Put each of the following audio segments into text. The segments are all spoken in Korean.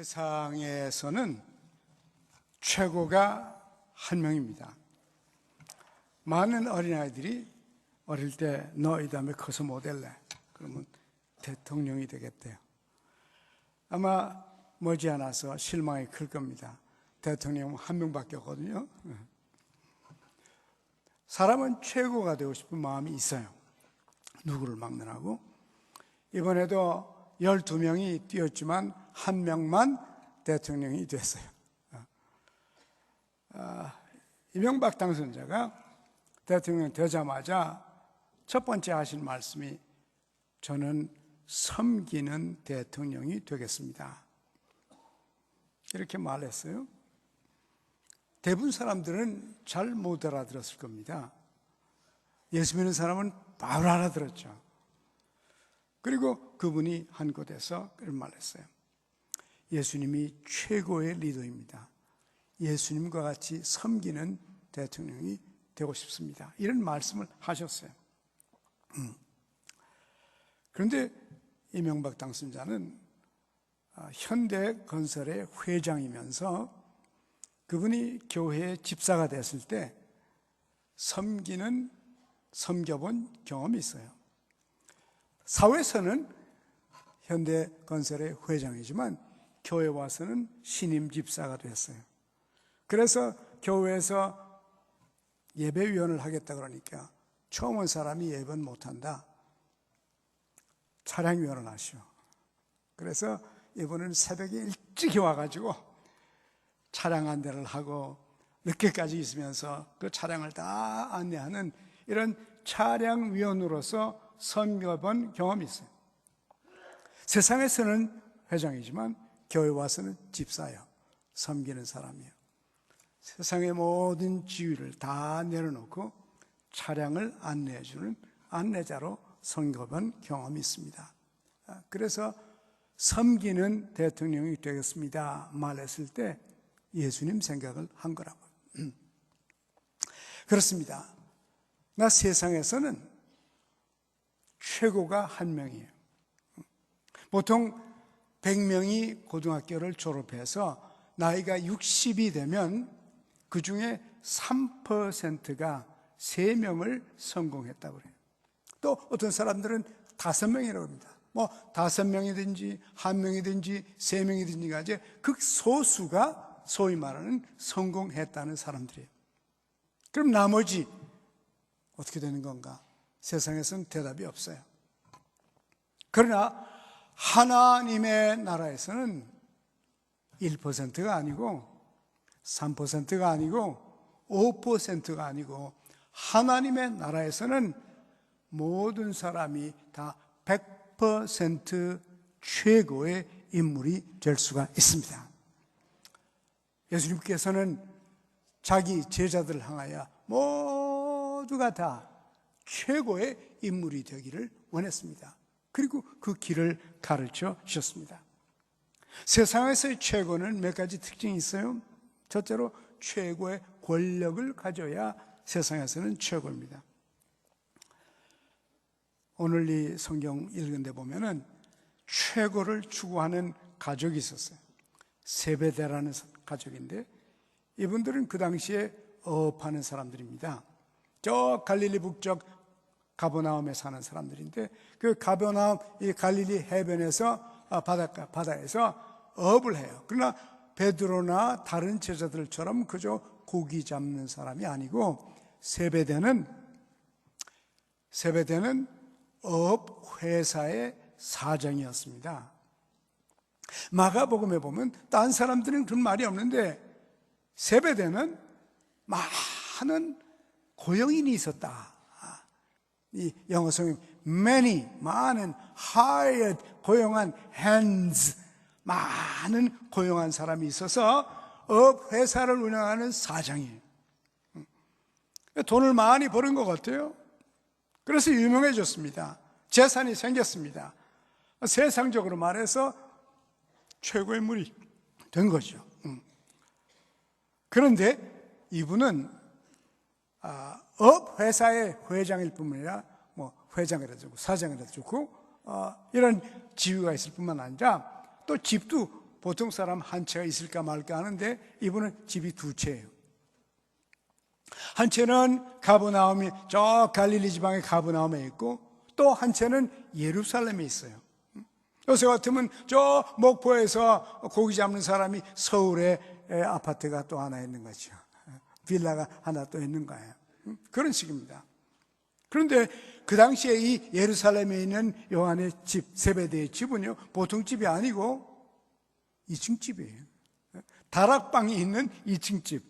세상에서는 최고가 한 명입니다. 많은 어린아이들이 어릴 때 너 이 다음에 커서 뭐 될래? 그러면 대통령이 되겠대요. 아마 머지않아서 실망이 클 겁니다. 대통령은 한 명밖에 없거든요. 사람은 최고가 되고 싶은 마음이 있어요. 누구를 막론하고. 이번에도 12명이 뛰었지만 한 명만 대통령이 됐어요. 이명박 당선자가 대통령 되자마자 첫 번째 하신 말씀이 저는 섬기는 대통령이 되겠습니다. 이렇게 말했어요. 대부분 사람들은 잘 못 알아들었을 겁니다. 예수 믿는 사람은 바로 알아들었죠. 그리고 그분이 한 곳에서 그런 말을 했어요. 예수님이 최고의 리더입니다. 예수님과 같이 섬기는 대통령이 되고 싶습니다. 이런 말씀을 하셨어요. 그런데 이명박 당선자는 현대건설의 회장이면서 그분이 교회의 집사가 됐을 때 섬겨본 경험이 있어요. 사회에서는 현대건설의 회장이지만 교회 와서는 신임 집사가 됐어요. 그래서 교회에서 예배위원을 하겠다 그러니까 처음 온 사람이 예배는 못한다. 차량위원을 하시오. 그래서 이분은 새벽에 일찍 와가지고 차량 안내를 하고 늦게까지 있으면서 그 차량을 다 안내하는 이런 차량위원으로서 섬겨본 경험이 있어요. 세상에서는 회장이지만 교회 와서는 집사예요. 섬기는 사람이에요. 세상의 모든 지위를 다 내려놓고 차량을 안내해주는 안내자로 섬겨본 경험이 있습니다. 그래서 섬기는 대통령이 되겠습니다 말했을 때 예수님 생각을 한 거라고. 그렇습니다. 나 세상에서는 최고가 한 명이에요. 보통 100명이 고등학교를 졸업해서 나이가 60이 되면 그 중에 3%가 3명을 성공했다고 그래요. 또 어떤 사람들은 5명이라고 합니다. 5명이든지 1명이든지 3명이든지 가지 극소수가 소위 말하는 성공했다는 사람들이에요. 그럼 나머지 어떻게 되는 건가? 세상에서는 대답이 없어요. 그러나 하나님의 나라에서는 1%가 아니고 3%가 아니고 5%가 아니고 하나님의 나라에서는 모든 사람이 다 100% 최고의 인물이 될 수가 있습니다. 예수님께서는 자기 제자들을 향하여 모두가 다 최고의 인물이 되기를 원했습니다. 그리고 그 길을 가르쳐 주셨습니다. 세상에서의 최고는 몇 가지 특징이 있어요. 첫째로 최고의 권력을 가져야 세상에서는 최고입니다. 오늘 이 성경 읽은 데 보면은 최고를 추구하는 가족이 있었어요. 세베대라는 가족인데 이분들은 그 당시에 어업하는 사람들입니다. 저 갈릴리 북쪽 가버나움에 사는 사람들인데 그 가버나움 이 갈릴리 해변에서 바다에서 어업을 해요. 그러나 베드로나 다른 제자들처럼 그저 고기 잡는 사람이 아니고 세베대는 어업 회사의 사장이었습니다. 마가복음에 보면 딴 사람들은 그런 말이 없는데 세베대는 많은 고용인이 있었다. 이 영어 성경 many 많은 hired 고용한 hands 많은 고용한 사람이 있어서 업 회사를 운영하는 사장이에요. 돈을 많이 버는 것 같아요. 그래서 유명해졌습니다. 재산이 생겼습니다. 세상적으로 말해서 최고의 인물이 된 거죠. 그런데 이분은 업 회사의 회장일 뿐만 아니라 회장이라도 좋고 사장이라도 좋고 이런 지위가 있을 뿐만 아니라 또 집도 보통 사람 한 채가 있을까 말까 하는데 이분은 집이 두 채예요. 한 채는 가버나움이 저 갈릴리 지방의 가버나움에 있고 또 한 채는 예루살렘에 있어요. 요새 같으면 저 목포에서 고기 잡는 사람이 서울에 아파트가 또 하나 있는 거죠. 빌라가 하나 또 있는 거예요. 그런 식입니다. 그런데 그 당시에 이 예루살렘에 있는 요한의 집, 세베대의 집은요, 보통 집이 아니고 2층 집이에요. 다락방이 있는 2층 집.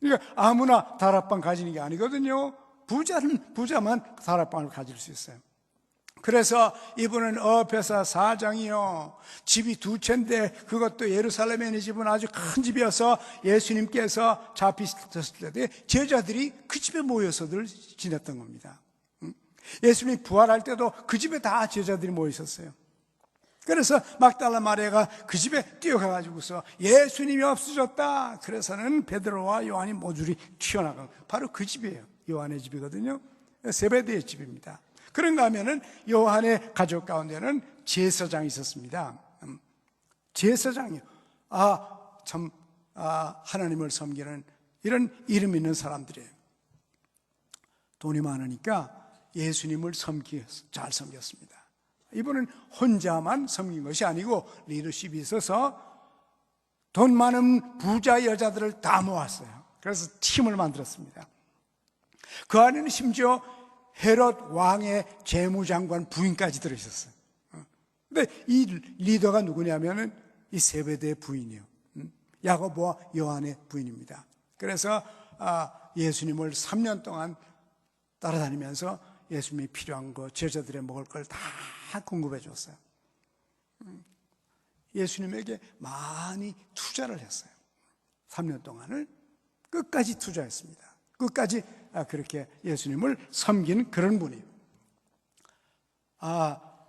그러니까 아무나 다락방 가지는 게 아니거든요. 부자만 다락방을 가질 수 있어요. 그래서 이분은 어베사 사장이요, 집이 두 채인데 그것도 예루살렘에 있는 집은 아주 큰 집이어서 예수님께서 잡히셨을 때 제자들이 그 집에 모여서들 지냈던 겁니다. 예수님이 부활할 때도 그 집에 다 제자들이 모여 있었어요. 그래서 막달라 마리아가 그 집에 뛰어가가지고서 예수님이 없어졌다. 그래서는 베드로와 요한이 모조리 튀어나간, 바로 그 집이에요. 요한의 집이거든요. 세베대의 집입니다. 그런가 하면은 요한의 가족 가운데는 제사장이 있었습니다. 제사장이요. 하나님을 섬기는 이런 이름 있는 사람들이에요. 돈이 많으니까 예수님을 잘 섬겼습니다. 이분은 혼자만 섬긴 것이 아니고 리더십이 있어서 돈 많은 부자 여자들을 다 모았어요. 그래서 팀을 만들었습니다. 그 안에는 심지어 헤롯 왕의 재무장관 부인까지 들어있었어요. 근데 이 리더가 누구냐면은 이 세베대의 부인이에요. 야고보와 요한의 부인입니다. 그래서 예수님을 3년 동안 따라다니면서 예수님이 필요한 거, 제자들의 먹을 걸 다 공급해 줬어요. 예수님에게 많이 투자를 했어요. 3년 동안을 끝까지 투자했습니다. 끝까지 그렇게 예수님을 섬기는 그런 분이에요.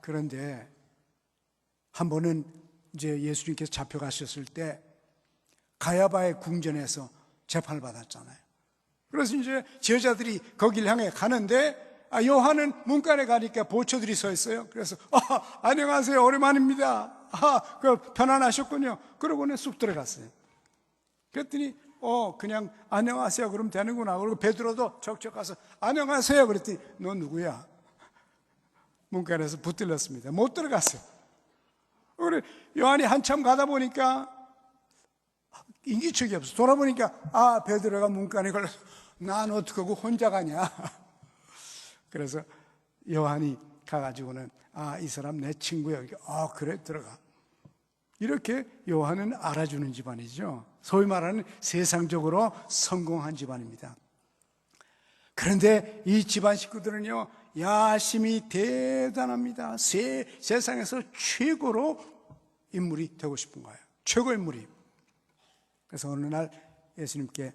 그런데 한 번은 이제 예수님께서 잡혀가셨을 때 가야바의 궁전에서 재판을 받았잖아요. 그래서 이제 제자들이 거기를 향해 가는데 요한은 문간에 가니까 보초들이 서 있어요. 그래서 안녕하세요, 오랜만입니다. 편안하셨군요. 그러고는 쑥 들어갔어요. 그랬더니 그냥 안녕하세요 그러면 되는구나. 그리고 베드로도 척척 가서 안녕하세요 그랬더니 너 누구야? 문간에서 붙들렸습니다. 못 들어갔어요. 그래 요한이 한참 가다 보니까 인기척이 없어. 돌아보니까 베드로가 문간에 걸려서 난 어떡하고 혼자 가냐. 그래서 요한이 가가지고는 이 사람 내 친구야. 그래 들어가. 이렇게 요한은 알아주는 집안이죠. 소위 말하는 세상적으로 성공한 집안입니다. 그런데 이 집안 식구들은요, 야심이 대단합니다. 세상에서 최고로 인물이 되고 싶은 거예요. 최고 인물이. 그래서 어느 날 예수님께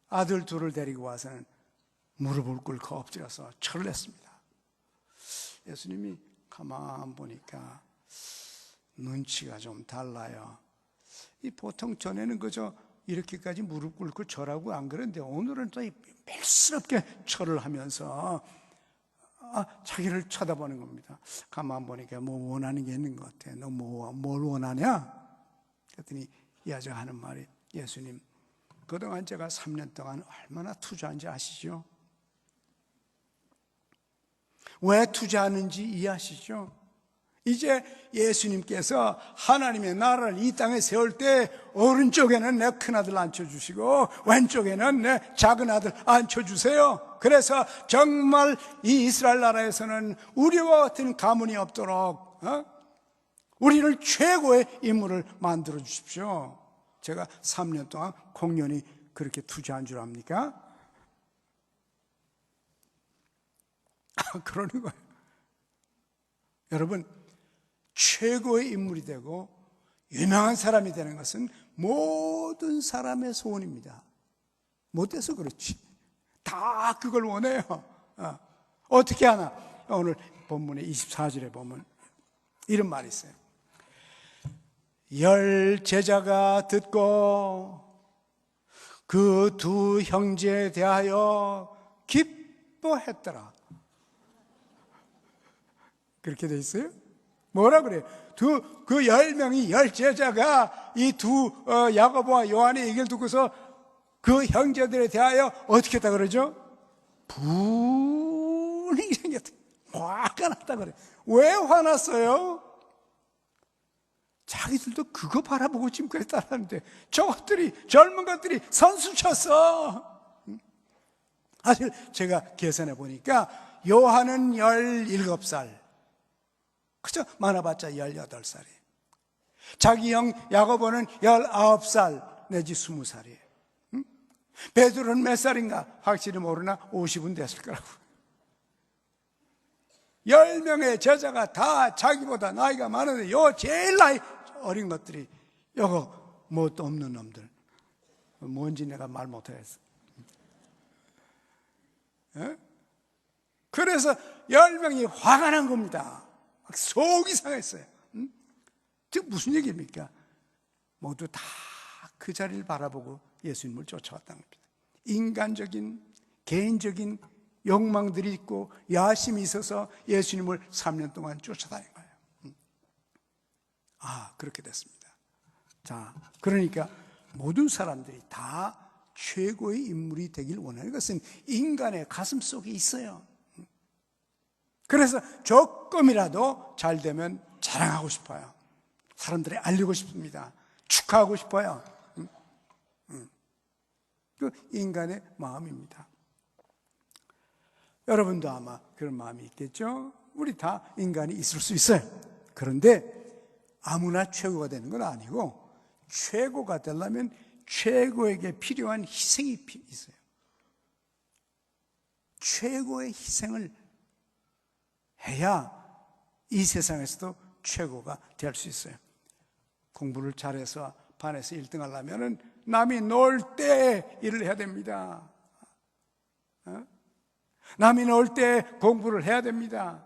아들 둘을 데리고 와서는 무릎을 꿇고 엎드려서 절을 했습니다. 예수님이 가만 보니까 눈치가 좀 달라요. 이 보통 전에는 그저 이렇게까지 무릎 꿇고 절하고 안 그런데 오늘은 또 멜스럽게 절을 하면서 자기를 쳐다보는 겁니다. 가만 보니까 뭐 원하는 게 있는 것 같아. 너 뭘 원하냐? 그랬더니 이 여자가 하는 말이, 예수님, 그동안 제가 3년 동안 얼마나 투자한지 아시죠? 왜 투자하는지 이해하시죠? 이제 예수님께서 하나님의 나라를 이 땅에 세울 때 오른쪽에는 내 큰아들 앉혀주시고 왼쪽에는 내 작은아들 앉혀주세요. 그래서 정말 이 이스라엘 나라에서는 우리와 같은 가문이 없도록 우리를 최고의 인물을 만들어 주십시오. 제가 3년 동안 공연히 그렇게 투자한 줄 압니까? 그러는 거예요. 여러분, 최고의 인물이 되고 유명한 사람이 되는 것은 모든 사람의 소원입니다. 못돼서 그렇지. 다 그걸 원해요. 어떻게 하나? 오늘 본문의 24절에 보면 이런 말이 있어요. 10 제자가 듣고 그 두 형제에 대하여 기뻐했더라. 그렇게 돼 있어요? 뭐라 그래요? 그 10명이 10제자가 이 야고보와 요한의 얘기를 듣고서 그 형제들에 대하여 어떻게 했다 그러죠? 분이 생겼다. 화가 났다 그래. 왜 화났어요? 자기들도 그거 바라보고 지금 그랬다는데 저것들이, 젊은 것들이 선수 쳤어. 사실 제가 계산해 보니까 요한은 17살, 그죠? 많아봤자 18살이에요. 자기 형 야고보는 19살 내지 20살이에요. 베드로는 몇 살인가? 확실히 모르나 50은 됐을 거라고. 10명의 제자가 다 자기보다 나이가 많은데 제일 나이 어린 것들이 요거 뭣도 없는 놈들, 뭔지 내가 말 못하겠어. 그래서 10명이 화가 난 겁니다. 막 속이 상했어요. 즉 무슨 얘기입니까? 모두 다 그 자리를 바라보고 예수님을 쫓아왔다는 겁니다. 인간적인, 개인적인 욕망들이 있고 야심이 있어서 예수님을 3년 동안 쫓아다닌 거예요. 그렇게 됐습니다. 자, 그러니까 모든 사람들이 다 최고의 인물이 되길 원하는 것은 인간의 가슴 속에 있어요. 그래서 조금이라도 잘 되면 자랑하고 싶어요. 사람들이 알리고 싶습니다. 축하하고 싶어요. 그 인간의 마음입니다. 여러분도 아마 그런 마음이 있겠죠? 우리 다 인간이 있을 수 있어요. 그런데 아무나 최고가 되는 건 아니고, 최고가 되려면 최고에게 필요한 희생이 있어요. 최고의 희생을 해야 이 세상에서도 최고가 될 수 있어요. 공부를 잘해서 반에서 1등 하려면 남이 놀 때 일을 해야 됩니다. 남이 놀 때 공부를 해야 됩니다.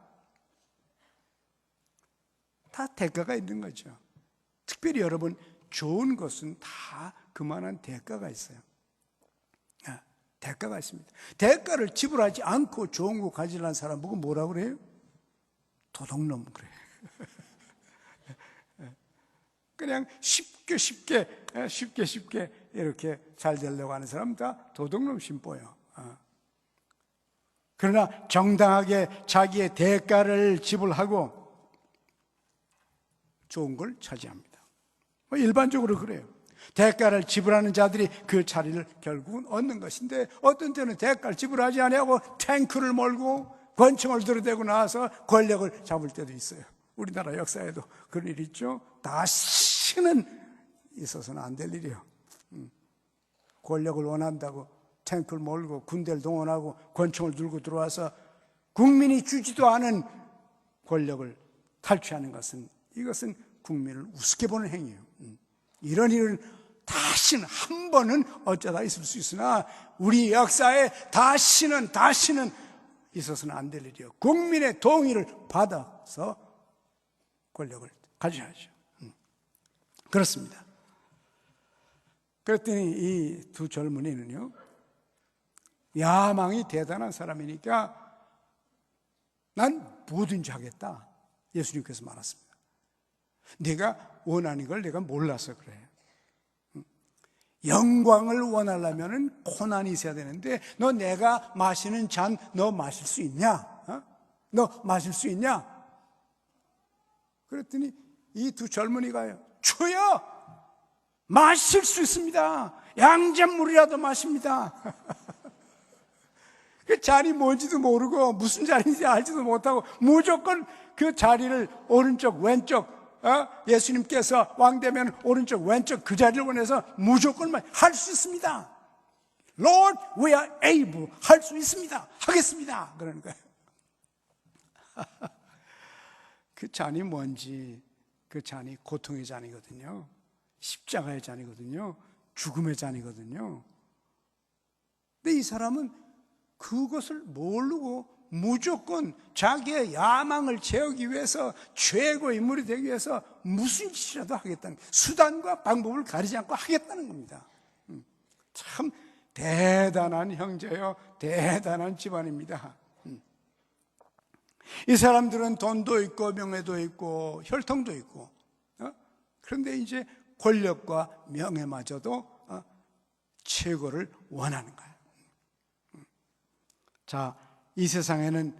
다 대가가 있는 거죠. 특별히 여러분, 좋은 것은 다 그만한 대가가 있어요. 대가가 있습니다. 대가를 지불하지 않고 좋은 거 가지려는 사람 보고 뭐라고 그래요? 도둑놈 그래요. 그냥 쉽게 이렇게 잘 되려고 하는 사람 다 도둑놈 심보요. 그러나 정당하게 자기의 대가를 지불하고 좋은 걸 차지합니다. 일반적으로 그래요. 대가를 지불하는 자들이 그 자리를 결국은 얻는 것인데, 어떤 때는 대가를 지불하지 않고 탱크를 몰고 권총을 들이대고 나와서 권력을 잡을 때도 있어요. 우리나라 역사에도 그런 일이 있죠. 다시는 있어서는 안 될 일이에요. 권력을 원한다고 탱크를 몰고 군대를 동원하고 권총을 들고 들어와서 국민이 주지도 않은 권력을 탈취하는 것은, 이것은 국민을 우습게 보는 행위예요. 이런 일은 다시는, 한 번은 어쩌다 있을 수 있으나 우리 역사에 다시는 있어서는 안 될 일이에요. 국민의 동의를 받아서 권력을 가져야죠. 그렇습니다. 그랬더니 이 두 젊은이는요, 야망이 대단한 사람이니까 난 뭐든지 하겠다, 예수님께서 말했습니다. 내가 원하는 걸 내가 몰라서 그래. 영광을 원하려면 고난이 있어야 되는데, 너 내가 마시는 잔 너 마실 수 있냐? 너 마실 수 있냐? 그랬더니 이 두 젊은이가요, 주여, 마실 수 있습니다. 양잿물이라도 마십니다. 그 잔이 뭔지도 모르고 무슨 잔인지 알지도 못하고 무조건 그 자리를 오른쪽 왼쪽, 예수님께서 왕되면 오른쪽 왼쪽 그 자리를 원해서 무조건 할 수 있습니다. Lord, we are able. 할 수 있습니다. 하겠습니다. 그러는 거예요. 그 잔이 뭔지, 그 잔이 고통의 잔이거든요. 십자가의 잔이거든요. 죽음의 잔이거든요. 근데 이 사람은 그것을 모르고 무조건 자기의 야망을 채우기 위해서, 최고의 인물이 되기 위해서 무슨 짓이라도 하겠다는, 수단과 방법을 가리지 않고 하겠다는 겁니다. 참 대단한 형제요, 대단한 집안입니다. 이 사람들은 돈도 있고 명예도 있고 혈통도 있고, 그런데 이제 권력과 명예마저도 최고를 원하는 거예요. 자, 이 세상에는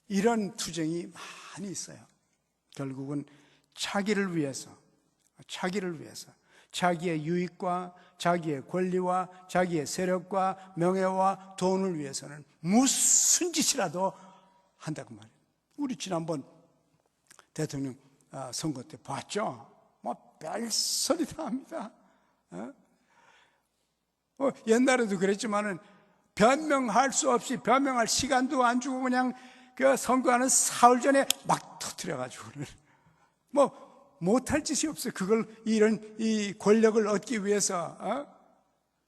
이런 투쟁이 많이 있어요. 결국은 자기를 위해서 자기의 유익과 자기의 권리와 자기의 세력과 명예와 돈을 위해서는 무슨 짓이라도 한다고 말이에요. 우리 지난번 대통령 선거 때 봤죠? 뭐 별소리 다 합니다. 옛날에도 그랬지만은 변명할 수 없이, 변명할 시간도 안 주고 그냥 그 선거하는 사흘 전에 막 터뜨려가지고는 뭐 못할 짓이 없어요. 그걸 이 권력을 얻기 위해서,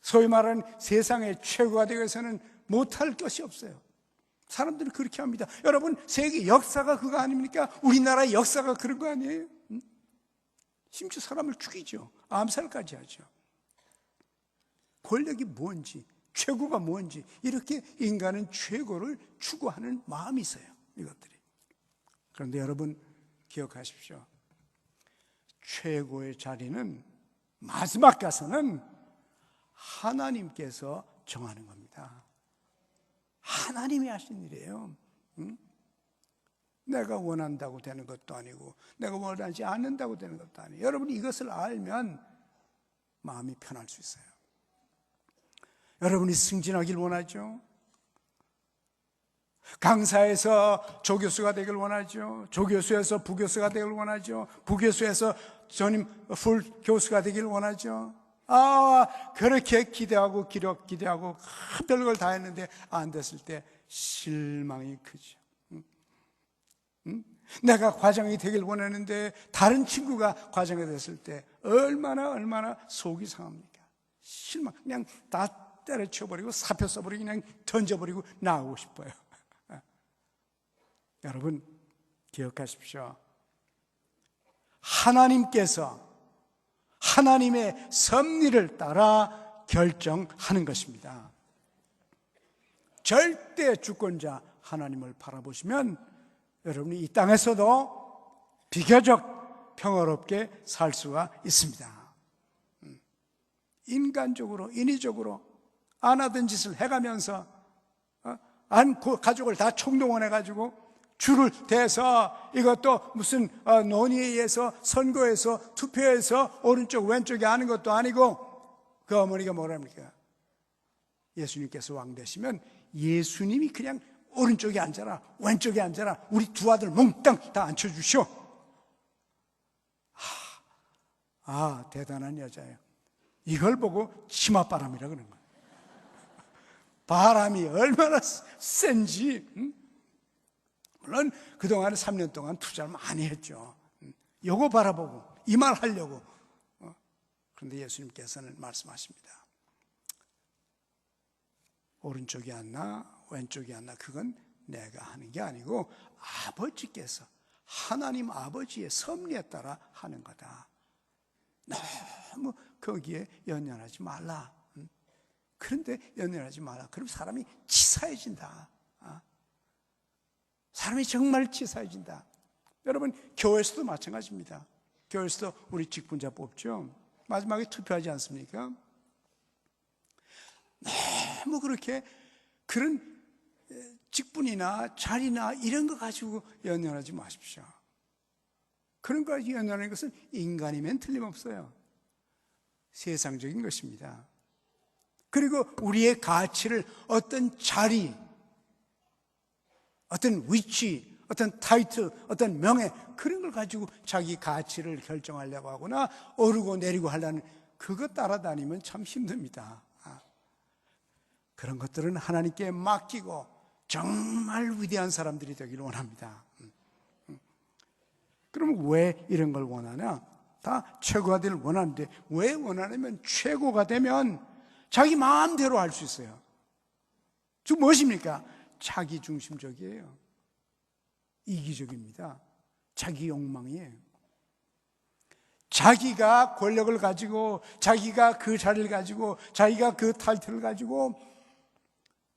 소위 말하는 세상의 최고가 되기 위해서는 못할 것이 없어요. 사람들은 그렇게 합니다. 여러분, 세계 역사가 그거 아닙니까? 우리나라의 역사가 그런 거 아니에요? 심지어 사람을 죽이죠. 암살까지 하죠. 권력이 뭔지, 최고가 뭔지, 이렇게 인간은 최고를 추구하는 마음이 있어요. 이것들이. 그런데 여러분 기억하십시오. 최고의 자리는 마지막 가서는 하나님께서 정하는 겁니다. 하나님이 하신 일이에요. 내가 원한다고 되는 것도 아니고 내가 원하지 않는다고 되는 것도 아니에요. 여러분이 이것을 알면 마음이 편할 수 있어요. 여러분이 승진하길 원하죠? 강사에서 조교수가 되길 원하죠? 조교수에서 부교수가 되길 원하죠? 부교수에서 전임 풀 교수가 되길 원하죠? 그렇게 기대하고 별걸 다 했는데 안 됐을 때 실망이 크죠. 내가 과장이 되길 원했는데 다른 친구가 과장이 됐을 때 얼마나 속이 상합니까? 실망, 그냥 다 때려쳐버리고 사표 써버리고 그냥 던져버리고 나가고 싶어요. 여러분 기억하십시오. 하나님께서 하나님의 섭리를 따라 결정하는 것입니다. 절대 주권자 하나님을 바라보시면 여러분이 이 땅에서도 비교적 평화롭게 살 수가 있습니다. 인간적으로, 인위적으로 안 하던 짓을 해가면서 가족을 다 총동원해가지고 줄을 대서 이것도 무슨 논의에 의해서 선거에서 투표해서 오른쪽 왼쪽에 하는 것도 아니고 그 어머니가 뭐랍니까? 예수님께서 왕 되시면 예수님이 그냥 오른쪽에 앉아라 왼쪽에 앉아라 우리 두 아들 몽땅 다 앉혀주시오. 대단한 여자예요. 이걸 보고 치맛바람이라 그러는 거예요. 바람이 얼마나 센지. 물론 그동안 3년 동안 투자를 많이 했죠. 요거 바라보고 이 말 하려고. 그런데 예수님께서는 말씀하십니다. 오른쪽이 앉나 왼쪽이 앉나 그건 내가 하는 게 아니고 아버지께서 하나님 아버지의 섭리에 따라 하는 거다. 너무 거기에 연연하지 말라. 그런데 연연하지 마라. 그럼 사람이 치사해진다. 사람이 정말 치사해진다. 여러분 교회에서도 마찬가지입니다. 교회에서도 우리 직분자 뽑죠. 마지막에 투표하지 않습니까? 너무 그렇게 그런 직분이나 자리나 이런 거 가지고 연연하지 마십시오. 그런 거 가지고 연연하는 것은 인간이면 틀림없어요. 세상적인 것입니다. 그리고 우리의 가치를 어떤 자리, 어떤 위치, 어떤 타이틀, 어떤 명예 그런 걸 가지고 자기 가치를 결정하려고 하거나 오르고 내리고 하려는 그거 따라다니면 참 힘듭니다. 그런 것들은 하나님께 맡기고 정말 위대한 사람들이 되기를 원합니다. 그럼 왜 이런 걸 원하냐? 다 최고가 되길 원하는데 왜 원하냐면 최고가 되면 자기 마음대로 할 수 있어요. 즉 무엇입니까? 자기 중심적이에요. 이기적입니다. 자기 욕망이에요. 자기가 권력을 가지고 자기가 그 자리를 가지고 자기가 그 타이틀을 가지고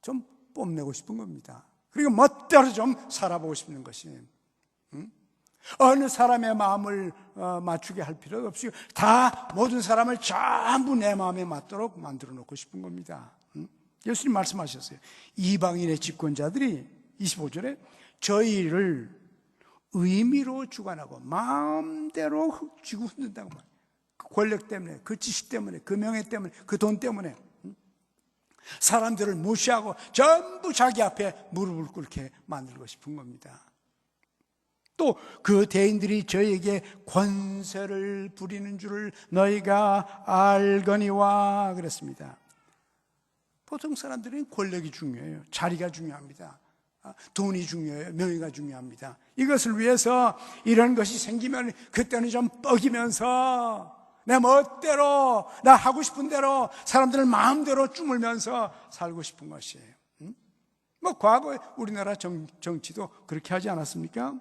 좀 뽐내고 싶은 겁니다. 그리고 멋대로 좀 살아보고 싶는 것이, 어느 사람의 마음을 맞추게 할 필요 없이 다 모든 사람을 전부 내 마음에 맞도록 만들어 놓고 싶은 겁니다. 예수님 말씀하셨어요. 이방인의 집권자들이 25절에 저희를 의미로 주관하고 마음대로 흙쥐고 흔든다고 말해요. 그 권력 때문에, 그 지식 때문에, 그 명예 때문에, 그 돈 때문에 사람들을 무시하고 전부 자기 앞에 무릎을 꿇게 만들고 싶은 겁니다. 또 그 대인들이 저에게 권세를 부리는 줄을 너희가 알거니와 그랬습니다. 보통 사람들은 권력이 중요해요. 자리가 중요합니다. 돈이 중요해요. 명예가 중요합니다. 이것을 위해서 이런 것이 생기면 그때는 좀 뻐기면서 내 멋대로, 나 하고 싶은 대로 사람들을 마음대로 쭈물면서 살고 싶은 것이에요. 뭐 과거에 우리나라 정치도 그렇게 하지 않았습니까?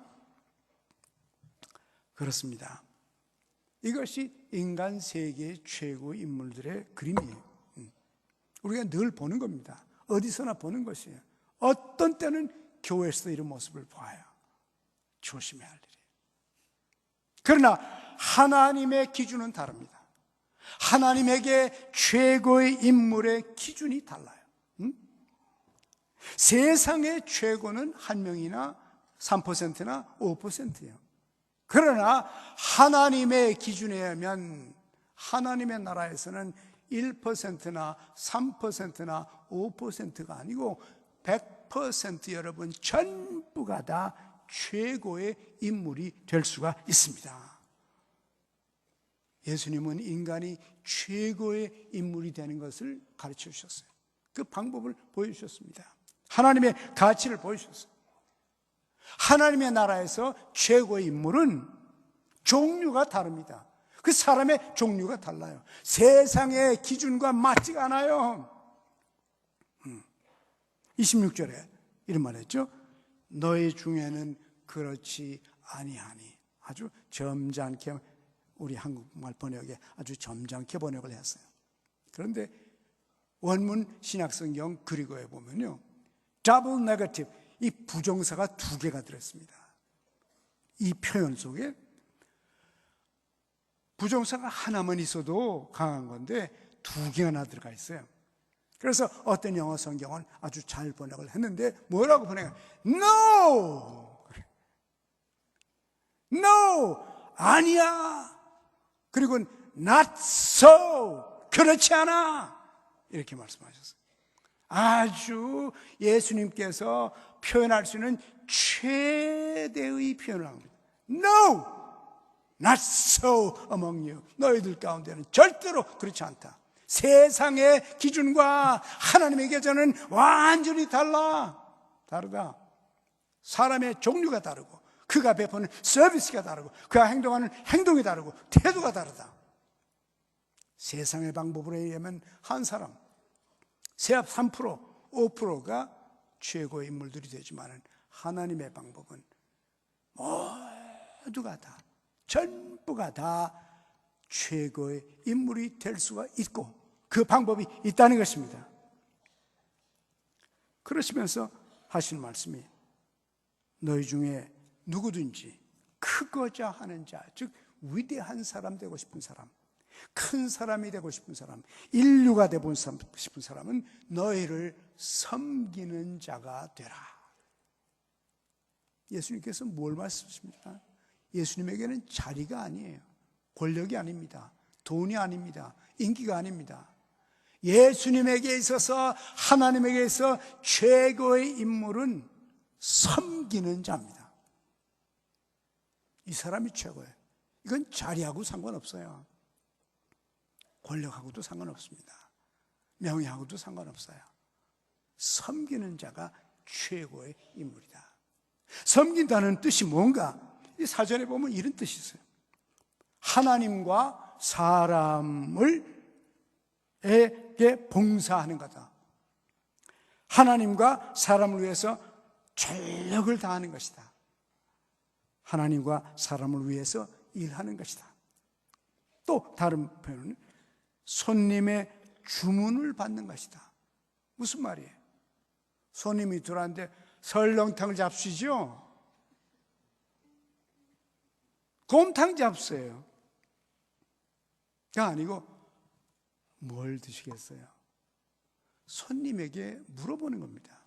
그렇습니다. 이것이 인간 세계의 최고 인물들의 그림이에요. 우리가 늘 보는 겁니다. 어디서나 보는 것이에요. 어떤 때는 교회에서 이런 모습을 봐요. 조심해야 할 일이에요. 그러나 하나님의 기준은 다릅니다. 하나님에게 최고의 인물의 기준이 달라요. 세상의 최고는 한 명이나 3%나 5%예요. 그러나 하나님의 기준에 의하면 하나님의 나라에서는 1%나 3%나 5%가 아니고 100% 여러분 전부가 다 최고의 인물이 될 수가 있습니다. 예수님은 인간이 최고의 인물이 되는 것을 가르쳐 주셨어요. 그 방법을 보여주셨습니다. 하나님의 가치를 보여주셨어요. 하나님의 나라에서 최고의 인물은 종류가 다릅니다. 그 사람의 종류가 달라요. 세상의 기준과 맞지가 않아요. 26절에 이런 말 했죠. 너희 중에는 그렇지 아니하니. 아주 점잖게, 우리 한국말 번역에 아주 점잖게 번역을 했어요. 그런데 원문 신약성경 그리고에 보면요, double negative, 이 부정사가 2개가 들었습니다. 이 표현 속에 부정사가 하나만 있어도 강한 건데 2개나 들어가 있어요. 그래서 어떤 영어 성경은 아주 잘 번역을 했는데 뭐라고 번역해요? No! No! 아니야! 그리고 not so! 그렇지 않아! 이렇게 말씀하셨어요. 아주 예수님께서 표현할 수 있는 최대의 표현을 합니다. No! Not so among you. 너희들 가운데는 절대로 그렇지 않다. 세상의 기준과 하나님의 기준은 완전히 다르다. 사람의 종류가 다르고 그가 베푸는 서비스가 다르고 그가 행동하는 행동이 다르고 태도가 다르다. 세상의 방법으로 의하면 한 사람, 세합 3%, 5%가 최고의 인물들이 되지만 하나님의 방법은 모두가 다, 전부가 다 최고의 인물이 될 수가 있고 그 방법이 있다는 것입니다. 그러시면서 하시는 말씀이 너희 중에 누구든지 크고자 하는 자, 즉 위대한 사람 되고 싶은 사람, 큰 사람이 되고 싶은 사람, 인류가 되고 싶은 사람은 너희를 섬기는 자가 되라. 예수님께서 뭘 말씀하십니까? 예수님에게는 자리가 아니에요. 권력이 아닙니다. 돈이 아닙니다. 인기가 아닙니다. 예수님에게 있어서, 하나님에게 있어 최고의 인물은 섬기는 자입니다. 이 사람이 최고예요. 이건 자리하고 상관없어요. 권력하고도 상관없습니다. 명예하고도 상관없어요. 섬기는 자가 최고의 인물이다. 섬긴다는 뜻이 뭔가? 이 사전에 보면 이런 뜻이 있어요. 하나님과 사람에게 봉사하는 거다. 하나님과 사람을 위해서 전력을 다하는 것이다. 하나님과 사람을 위해서 일하는 것이다. 또 다른 표현은 손님의 주문을 받는 것이다. 무슨 말이에요? 손님이 들어왔는데 설렁탕을 잡수죠. 곰탕 잡수예요. 아니고 뭘 드시겠어요? 손님에게 물어보는 겁니다.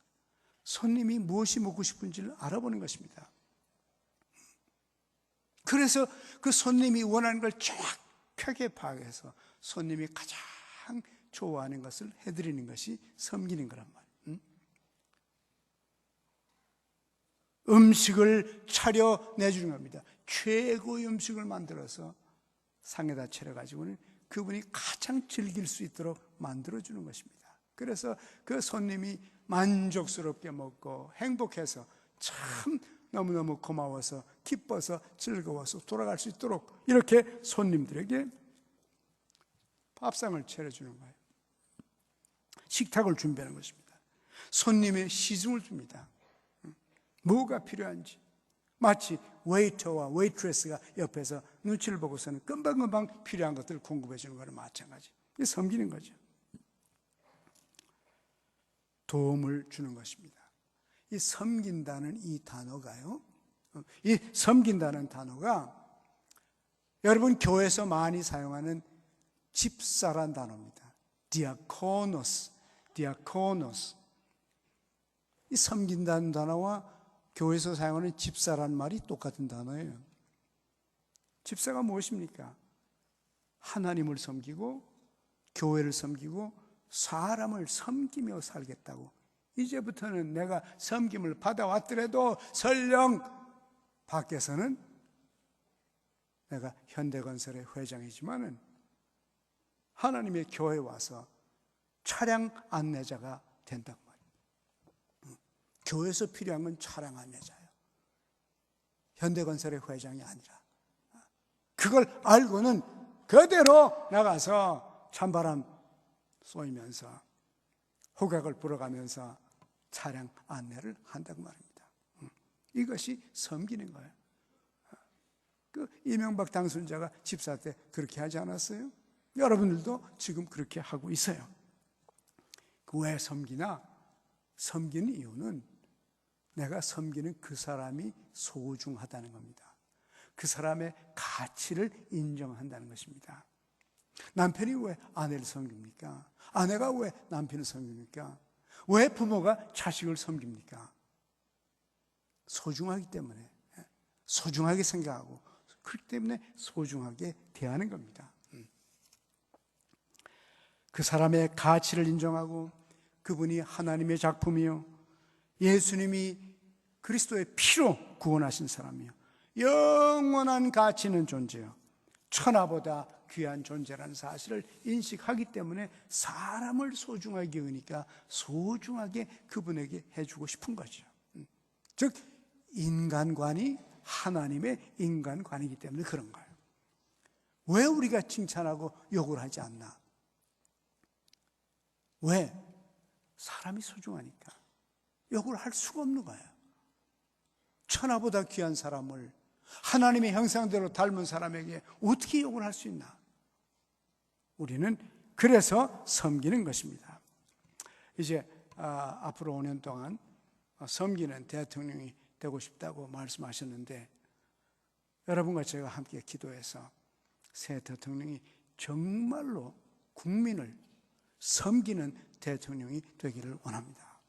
손님이 무엇이 먹고 싶은지를 알아보는 것입니다. 그래서 그 손님이 원하는 걸 정확하게 파악해서 손님이 가장 좋아하는 것을 해드리는 것이 섬기는 거란 말이에요. 음식을 차려내주는 겁니다. 최고의 음식을 만들어서 상에다 차려가지고는 그분이 가장 즐길 수 있도록 만들어주는 것입니다. 그래서 그 손님이 만족스럽게 먹고 행복해서 참 너무너무 고마워서 기뻐서 즐거워서 돌아갈 수 있도록 이렇게 손님들에게 밥상을 차려주는 거예요. 식탁을 준비하는 것입니다. 손님의 시중을 줍니다. 뭐가 필요한지. 마치 웨이터와 웨이트레스가 옆에서 눈치를 보고서는 금방금방 필요한 것들을 공급해 주는 거랑 마찬가지. 이게 섬기는 거죠. 도움을 주는 것입니다. 이 섬긴다는 이 단어가요, 이 섬긴다는 단어가 여러분 교회에서 많이 사용하는 집사란 단어입니다. 디아코노스. 이 섬긴다는 단어와 교회에서 사용하는 집사란 말이 똑같은 단어예요. 집사가 무엇입니까? 하나님을 섬기고 교회를 섬기고 사람을 섬기며 살겠다고. 이제부터는 내가 섬김을 받아왔더라도 설령 밖에서는 내가 현대건설의 회장이지만은 하나님의 교회에 와서 차량 안내자가 된단 말이에요. 교회에서 필요한 건 차량 안내자예요. 현대건설의 회장이 아니라. 그걸 알고는 그대로 나가서 찬바람 쏘이면서 호각을 불어가면서 차량 안내를 한다고 말입니다. 이것이 섬기는 거예요. 그 이명박 당선자가 집사 때 그렇게 하지 않았어요? 여러분들도 지금 그렇게 하고 있어요. 왜 섬기나? 섬기는 이유는 내가 섬기는 그 사람이 소중하다는 겁니다. 그 사람의 가치를 인정한다는 것입니다. 남편이 왜 아내를 섬깁니까? 아내가 왜 남편을 섬깁니까? 왜 부모가 자식을 섬깁니까? 소중하기 때문에, 소중하게 생각하고 그렇기 때문에 소중하게 대하는 겁니다. 그 사람의 가치를 인정하고 그분이 하나님의 작품이요, 예수님이 그리스도의 피로 구원하신 사람이요, 영원한 가치 있는 존재요, 천하보다 귀한 존재라는 사실을 인식하기 때문에 사람을 소중하게 여기니까 소중하게 그분에게 해주고 싶은 거죠. 즉 인간관이 하나님의 인간관이기 때문에 그런 거예요. 왜 우리가 칭찬하고 욕을 하지 않나? 왜? 사람이 소중하니까 욕을 할 수가 없는 거예요. 천하보다 귀한 사람을 하나님의 형상대로 닮은 사람에게 어떻게 욕을 할 수 있나? 우리는 그래서 섬기는 것입니다. 이제 앞으로 5년 동안 섬기는 대통령이 되고 싶다고 말씀하셨는데, 여러분과 제가 함께 기도해서 새 대통령이 정말로 국민을 섬기는 대통령이 되기를 원합니다.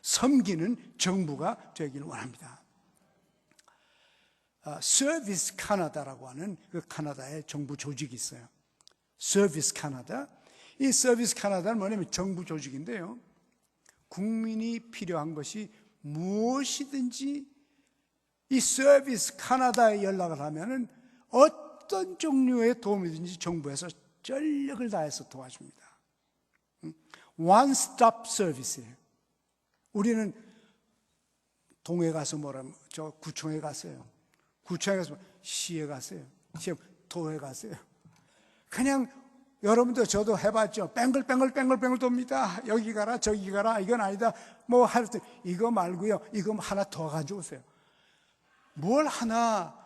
섬기는 정부가 되기를 원합니다. 서비스 캐나다라고 하는 그 캐나다의 정부 조직이 있어요. 서비스 캐나다. 이 서비스 캐나다는 뭐냐면 정부 조직인데요, 국민이 필요한 것이 무엇이든지 이 서비스 캐나다에 연락을 하면은 어떤 종류의 도움이든지 정부에서 전력을 다해서 도와줍니다. One stop 서비스예요. 우리는 동에 가서 뭐라면 저 구청에 갔어요. 구청에 가서 시에 갔어요. 시에 도에 갔어요. 그냥 여러분도 저도 해봤죠. 뺑글뺑글 돕니다. 여기 가라 저기 가라, 이건 아니다 뭐 할 때 이거 말고요, 이거 하나 더 가져오세요. 뭘 하나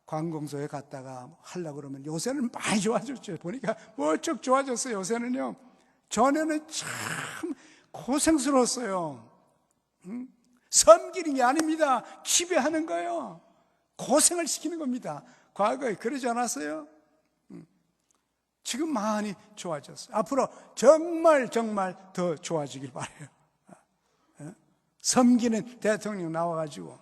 관공서에 갔다가 하려고 그러면 요새는 많이 좋아졌죠. 보니까 멋쩍 좋아졌어요. 요새는요. 전에는 참 고생스러웠어요. 섬기는 게 아닙니다. 지배하는 거예요. 고생을 시키는 겁니다. 과거에 그러지 않았어요? 지금 많이 좋아졌어요. 앞으로 정말 더 좋아지길 바라요. 섬기는 대통령 나와가지고.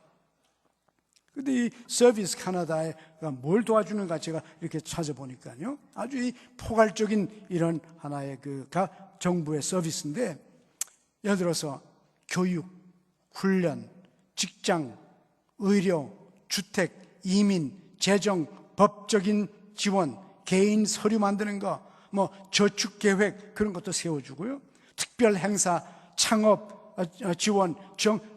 근데 이 서비스 카나다에 뭘 도와주는가 제가 이렇게 찾아보니까요, 아주 이 포괄적인 이런 하나의 정부의 서비스인데, 예를 들어서 교육, 훈련, 직장, 의료, 주택, 이민, 재정, 법적인 지원, 개인 서류 만드는 거, 저축 계획 그런 것도 세워주고요. 특별 행사, 창업 지원,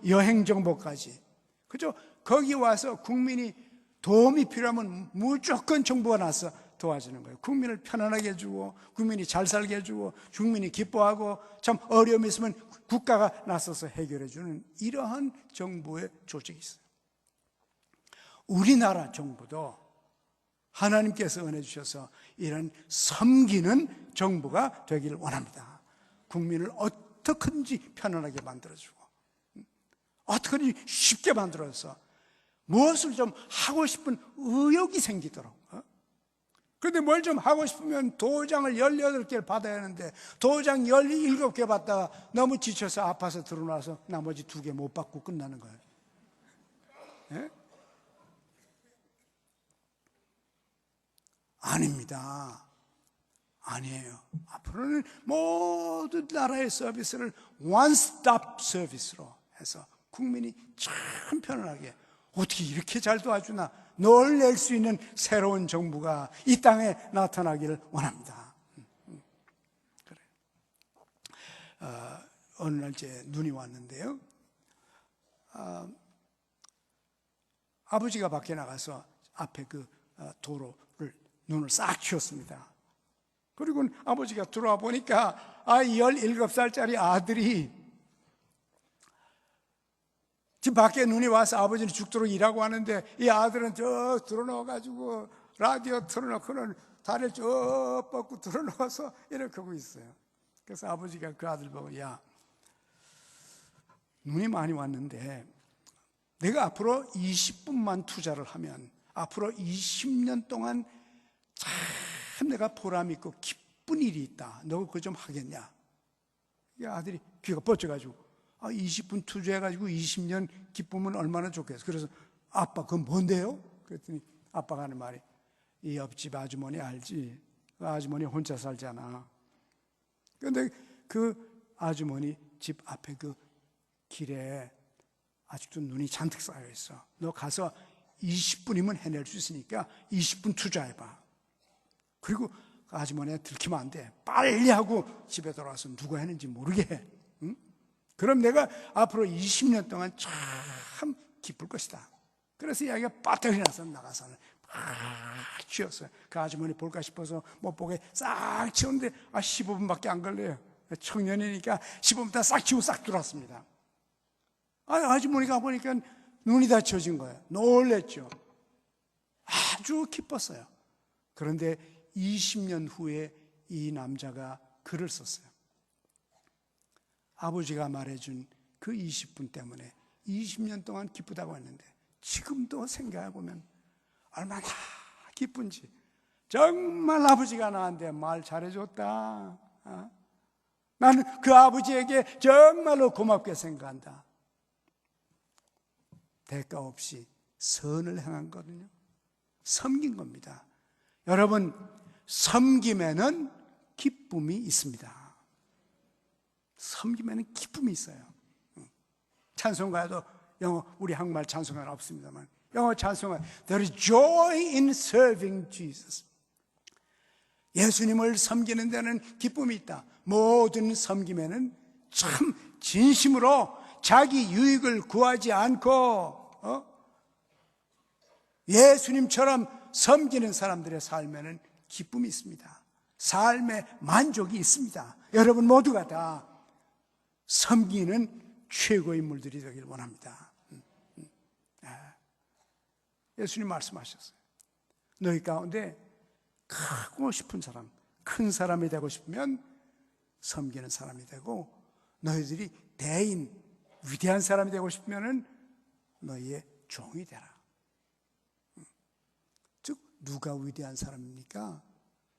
여행 정보까지. 그죠? 거기 와서 국민이 도움이 필요하면 무조건 정부가 나서 도와주는 거예요. 국민을 편안하게 해주고, 국민이 잘 살게 해주고, 국민이 기뻐하고, 참 어려움이 있으면 국가가 나서서 해결해주는 이러한 정부의 조직이 있어요. 우리나라 정부도 하나님께서 은혜 주셔서 이런 섬기는 정부가 되기를 원합니다. 국민을 어떻게든지 편안하게 만들어주고, 어떻게든지 쉽게 만들어서 무엇을 좀 하고 싶은 의욕이 생기도록. 그런데 뭘 좀 하고 싶으면 도장을 18개를 받아야 하는데, 도장 17개 받다가 너무 지쳐서 아파서 들어놔서 나머지 2개 못 받고 끝나는 거예요. 예? 아닙니다. 아니에요. 앞으로는 모든 나라의 서비스를 원스톱 서비스로 해서 국민이 참 편안하게, 어떻게 이렇게 잘 도와주나 놀랄 수 있는 새로운 정부가 이 땅에 나타나기를 원합니다. 그래. 어느 날 제 눈이 왔는데요, 아버지가 밖에 나가서 앞에 도로를 눈을 싹 치웠습니다. 그리고 아버지가 들어와 보니까 17살짜리 아들이 지금 밖에 눈이 와서 아버지는 죽도록 일하고 하는데, 이 아들은 저 들어놓아가지고 라디오 틀어놓고는 다리를 쭉 뻗고 들어놓아서 이렇게 하고 있어요. 그래서 아버지가 그 아들 보고, 야, 눈이 많이 왔는데 내가 앞으로 20분만 투자를 하면 앞으로 20년 동안 참 내가 보람있고 기쁜 일이 있다. 너 그거 좀 하겠냐? 이 아들이 귀가 뻗쳐가지고, 20분 투자해가지고 20년 기쁘면 얼마나 좋겠어. 그래서 아빠 그건 뭔데요? 그랬더니 아빠가 하는 말이, 이 옆집 아주머니 알지? 그 아주머니 혼자 살잖아. 그런데 그 아주머니 집 앞에 그 길에 아직도 눈이 잔뜩 쌓여 있어. 너 가서 20분이면 해낼 수 있으니까 20분 투자해봐. 그리고 그 아주머니가 들키면 안 돼. 빨리 하고 집에 돌아와서 누가 했는지 모르게 해. 응? 그럼 내가 앞으로 20년 동안 참 기쁠 것이다. 그래서 이야기가 빠뜨리 나서 나가서는 막 치웠어요. 그 아주머니 볼까 싶어서 못 보게 싹 치웠는데 15분밖에 안 걸려요. 청년이니까 15분 싹 치우고 싹 들어왔습니다. 아주머니가 보니까 눈이 다 쳐진 거예요. 놀랬죠. 아주 기뻤어요. 그런데 20년 후에 이 남자가 글을 썼어요. 아버지가 말해준 그 20분 때문에 20년 동안 기쁘다고 했는데, 지금도 생각해보면 얼마나 기쁜지. 정말 아버지가 나한테 말 잘해줬다. 나는 그 아버지에게 정말로 고맙게 생각한다. 대가 없이 선을 행한 거거든요. 섬긴 겁니다. 여러분, 섬김에는 기쁨이 있습니다. 섬김에는 기쁨이 있어요. 찬송가에도 영어, 우리 한국말 찬송가는 없습니다만, 영어 찬송가 There is joy in serving Jesus. 예수님을 섬기는 데는 기쁨이 있다. 모든 섬김에는 참 진심으로 자기 유익을 구하지 않고 예수님처럼 섬기는 사람들의 삶에는 기쁨이 있습니다. 삶의 만족이 있습니다. 여러분 모두가 다 섬기는 최고의 인물들이 되길 원합니다. 예수님 말씀하셨어요. 너희 가운데 크고 싶은 사람, 큰 사람이 되고 싶으면 섬기는 사람이 되고, 너희들이 대인, 위대한 사람이 되고 싶으면 너희의 종이 되라. 즉 누가 위대한 사람입니까?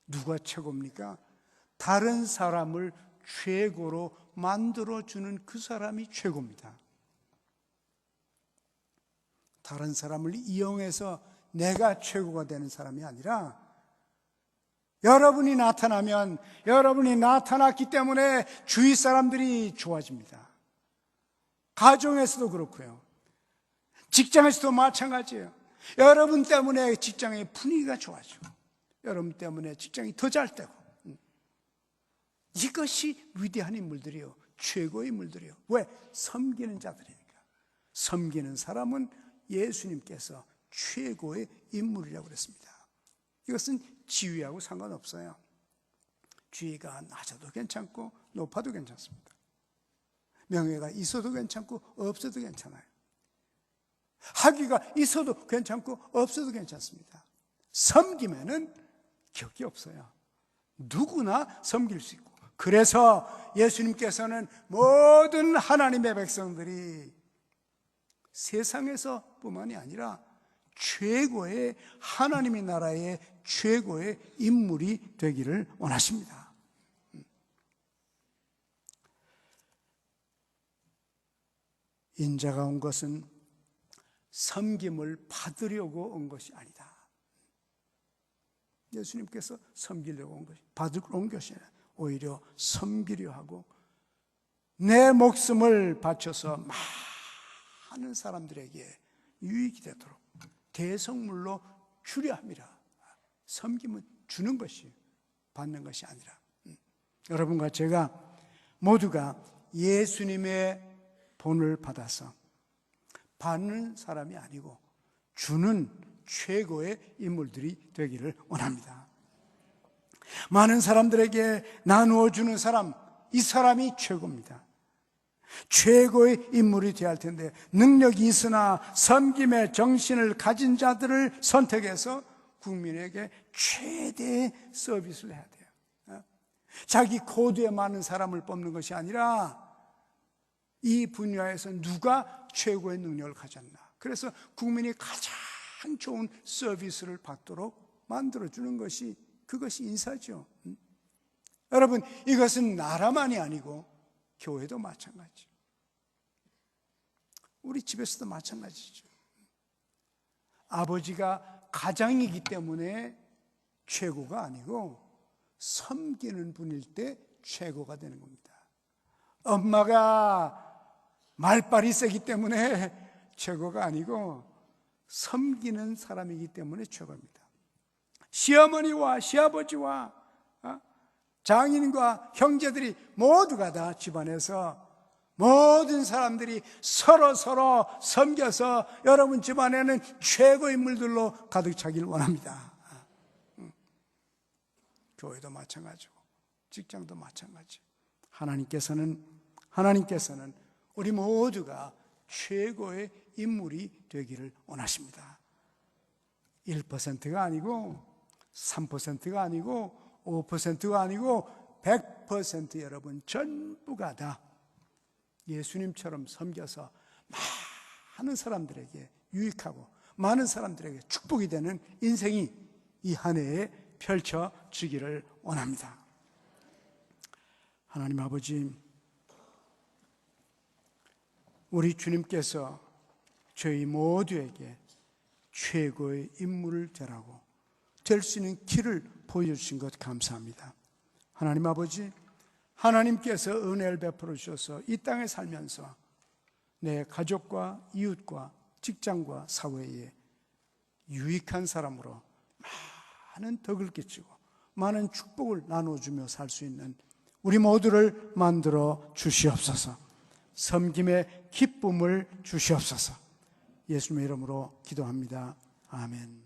누가 최고입니까? 다른 사람을 최고로 만들어주는 그 사람이 최고입니다. 다른 사람을 이용해서 내가 최고가 되는 사람이 아니라 여러분이 나타나면 여러분이 나타났기 때문에 주위 사람들이 좋아집니다. 가정에서도 그렇고요. 직장에서도 마찬가지예요. 여러분 때문에 직장의 분위기가 좋아지고 여러분 때문에 직장이 더 잘 되고 이것이 위대한 인물들이요. 최고의 인물들이요. 왜? 섬기는 자들이니까. 섬기는 사람은 예수님께서 최고의 인물이라고 그랬습니다. 이것은 지위하고 상관없어요. 지위가 낮아도 괜찮고 높아도 괜찮습니다. 명예가 있어도 괜찮고 없어도 괜찮아요. 학위가 있어도 괜찮고 없어도 괜찮습니다. 섬기면은 격이 없어요. 누구나 섬길 수 있고. 그래서 예수님께서는 모든 하나님의 백성들이 세상에서 뿐만이 아니라 최고의 하나님의 나라의 최고의 인물이 되기를 원하십니다. 인자가 온 것은 섬김을 받으려고 온 것이 아니다. 예수님께서 섬기려고 온 것이, 받으려고 온 것이 아니라 오히려 섬기려 하고 내 목숨을 바쳐서 많은 사람들에게 유익이 되도록 대성물로 주려 함이라. 섬김은 주는 것이 받는 것이 아니라. 여러분과 제가 모두가 예수님의 본을 받아서 받는 사람이 아니고 주는 최고의 인물들이 되기를 원합니다. 많은 사람들에게 나누어 주는 사람, 이 사람이 최고입니다. 최고의 인물이 되어야 할 텐데 능력이 있으나 섬김의 정신을 가진 자들을 선택해서 국민에게 최대의 서비스를 해야 돼요. 자기 코드에 맞는 사람을 뽑는 것이 아니라 이 분야에서 누가 최고의 능력을 가졌나. 그래서 국민이 가장 좋은 서비스를 받도록 만들어주는 것이 그것이 인사죠. 여러분, 이것은 나라만이 아니고 교회도 마찬가지죠. 우리 집에서도 마찬가지죠. 아버지가 가장이기 때문에 최고가 아니고 섬기는 분일 때 최고가 되는 겁니다. 엄마가 말빨이 세기 때문에 최고가 아니고 섬기는 사람이기 때문에 최고입니다. 시어머니와 시아버지와 장인과 형제들이 모두가 다 집안에서 모든 사람들이 서로 섬겨서 여러분 집안에는 최고 인물들로 가득 차기를 원합니다. 교회도 마찬가지고 직장도 마찬가지. 하나님께서는 우리 모두가 최고의 인물이 되기를 원하십니다. 1%가 아니고 3%가 아니고 5%가 아니고 100% 여러분 전부가 다 예수님처럼 섬겨서 많은 사람들에게 유익하고 많은 사람들에게 축복이 되는 인생이 이 한 해에 펼쳐지기를 원합니다. 하나님 아버지, 우리 주님께서 저희 모두에게 최고의 인물을 되라고 될 수 있는 길을 보여주신 것 감사합니다. 하나님 아버지, 하나님께서 은혜를 베풀어 주셔서 이 땅에 살면서 내 가족과 이웃과 직장과 사회에 유익한 사람으로 많은 덕을 끼치고 많은 축복을 나눠주며 살 수 있는 우리 모두를 만들어 주시옵소서. 섬김의 기쁨을 주시옵소서. 예수님의 이름으로 기도합니다. 아멘.